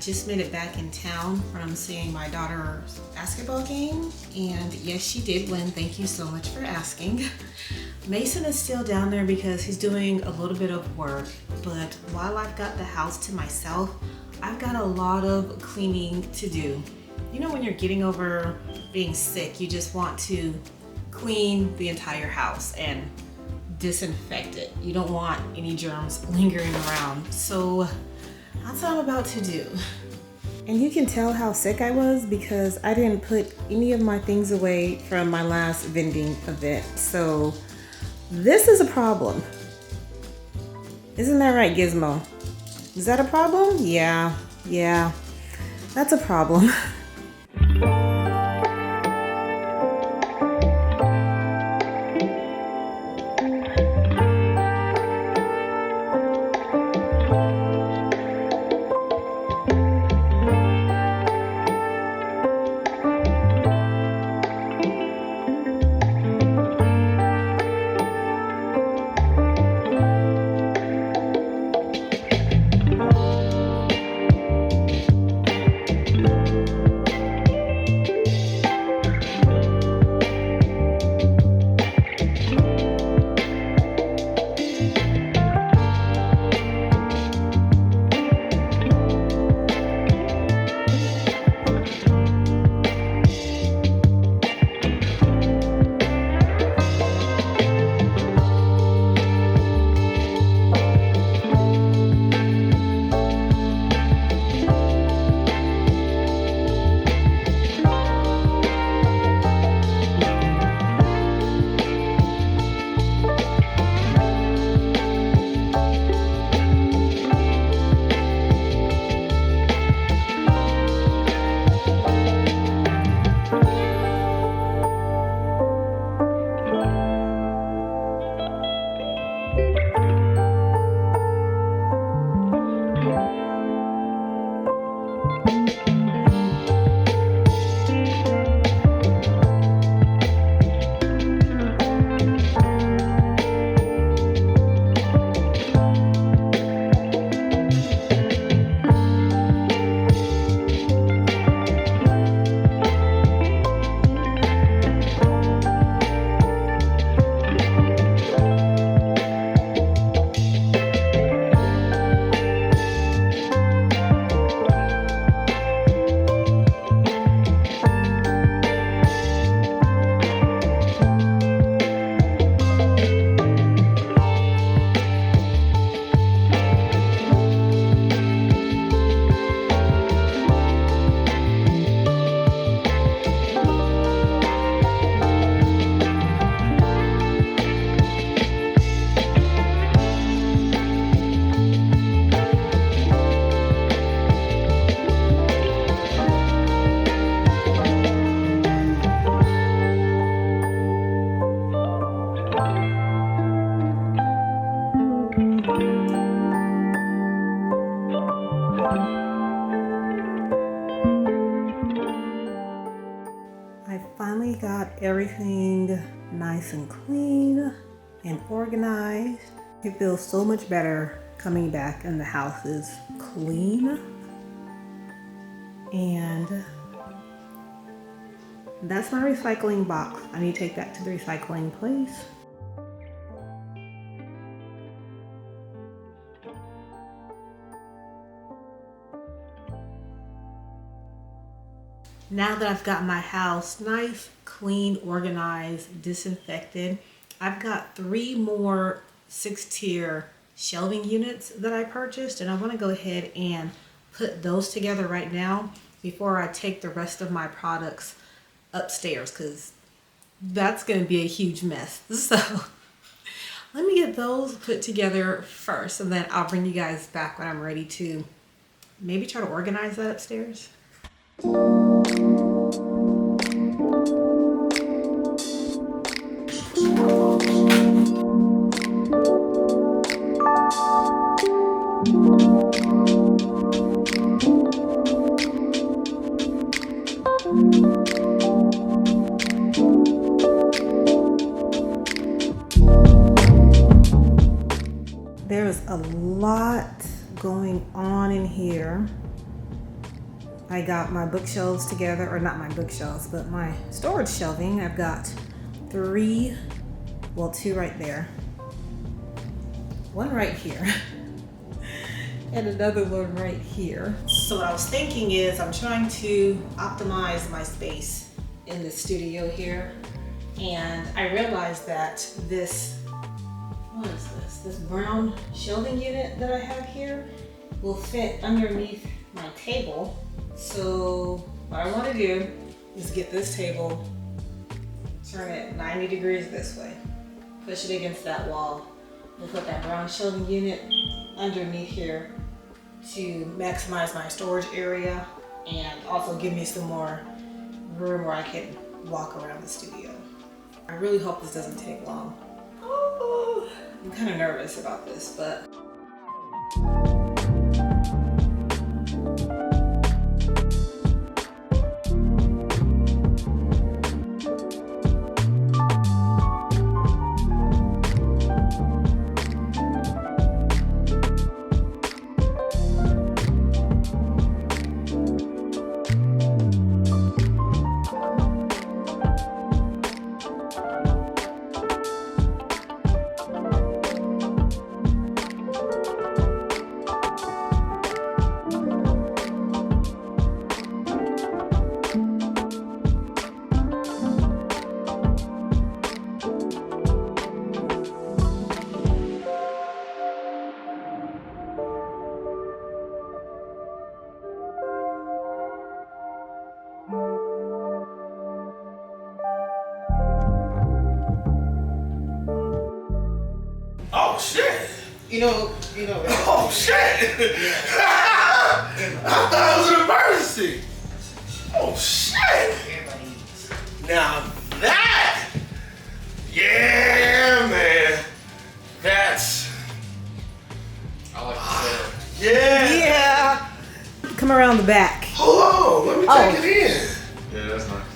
just made it back in town from seeing my daughter's basketball game, and yes, she did win. Thank you so much for asking. Mason is still down there because he's doing a little bit of work, but while I've got the house to myself, I've got a lot of cleaning to do. You know, when you're getting over being sick, you just want to clean the entire house and disinfect it. You don't want any germs lingering around. So that's what I'm about to do. And you can tell how sick I was because I didn't put any of my things away from my last vending event. So this is a problem. Isn't that right, Gizmo? Is that a problem? Yeah, that's a problem. I finally got everything nice and clean and organized. It feels so much better coming back and the house is clean. And that's my recycling box. I need to take that to the recycling place. Now that I've got my house nice, clean, organized, disinfected, I've got 3 more 6-tier shelving units that I purchased, and I want to go ahead and put those together right now before I take the rest of my products upstairs, because that's going to be a huge mess. So let me get those put together first, and then I'll bring you guys back when I'm ready to maybe try to organize that upstairs. There's a lot going on in here. I got my bookshelves together, or not my bookshelves, but my storage shelving. I've got 3, well, 2 right there, 1 right here, and another one right here. So what I was thinking is I'm trying to optimize my space in the studio here, and I realized that this, what is this? This brown shelving unit that I have here will fit underneath my table. So what I want to do is get this table, turn it 90 degrees this way, push it against that wall, and put that brown shelving unit underneath here to maximize my storage area and also give me some more room where I can walk around the studio. I really hope this doesn't take long. Oh, I'm kind of nervous about this, but oh shit! You know. Oh shit! I thought it was an emergency. Oh shit! Now that, yeah, man, that's. I like that. Yeah. yeah. Come around the back. Hold on, let me take it in. Yeah, that's nice.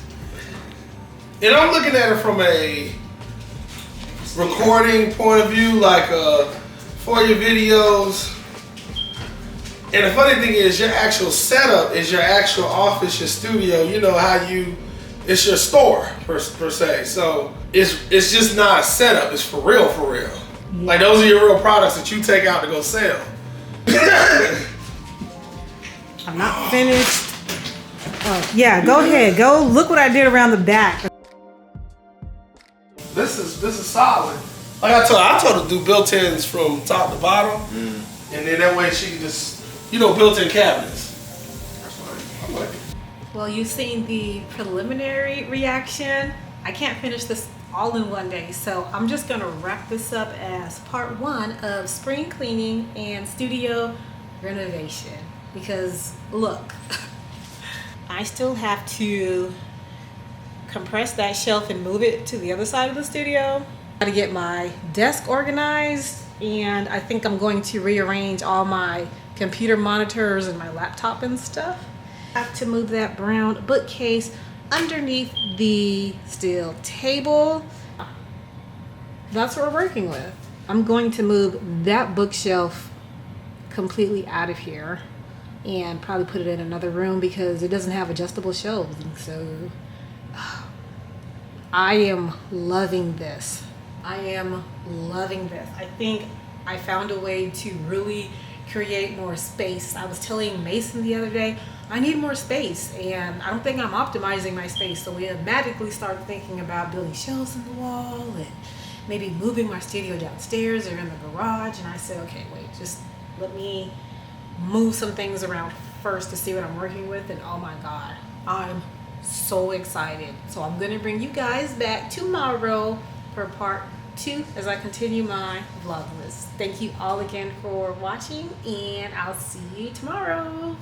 And I'm looking at it from a recording point of view, like for your videos. And the funny thing is, your actual setup is your actual office, your studio. You know how it's your store per se. So it's just not a setup. It's for real, for real. Yeah. Like those are your real products that you take out to go sell. I'm not finished. Oh, yeah, go ahead. Go look what I did around the back. This is solid. Like I told her to do built-ins from top to bottom, and then that way she can just, built-in cabinets. That's nice. I like it. Well, you've seen the preliminary reaction. I can't finish this all in one day, so I'm just gonna wrap this up as part 1 of spring cleaning and studio renovation. Because look, I still have to compress that shelf and move it to the other side of the studio. Got to get my desk organized, and I think I'm going to rearrange all my computer monitors and my laptop and stuff. I have to move that brown bookcase underneath the steel table. That's what we're working with. I'm going to move that bookshelf completely out of here and probably put it in another room because it doesn't have adjustable shelves. And so I am loving this. I am loving this. I think I found a way to really create more space. I was telling Mason the other day, I need more space, and I don't think I'm optimizing my space. So we automatically started thinking about building shelves in the wall and maybe moving my studio downstairs or in the garage. And I said, okay, wait, just let me move some things around first to see what I'm working with. And oh my God, I'm so excited. So I'm gonna bring you guys back tomorrow for part 2 as I continue my vlogmas. Thank you all again for watching, and I'll see you tomorrow.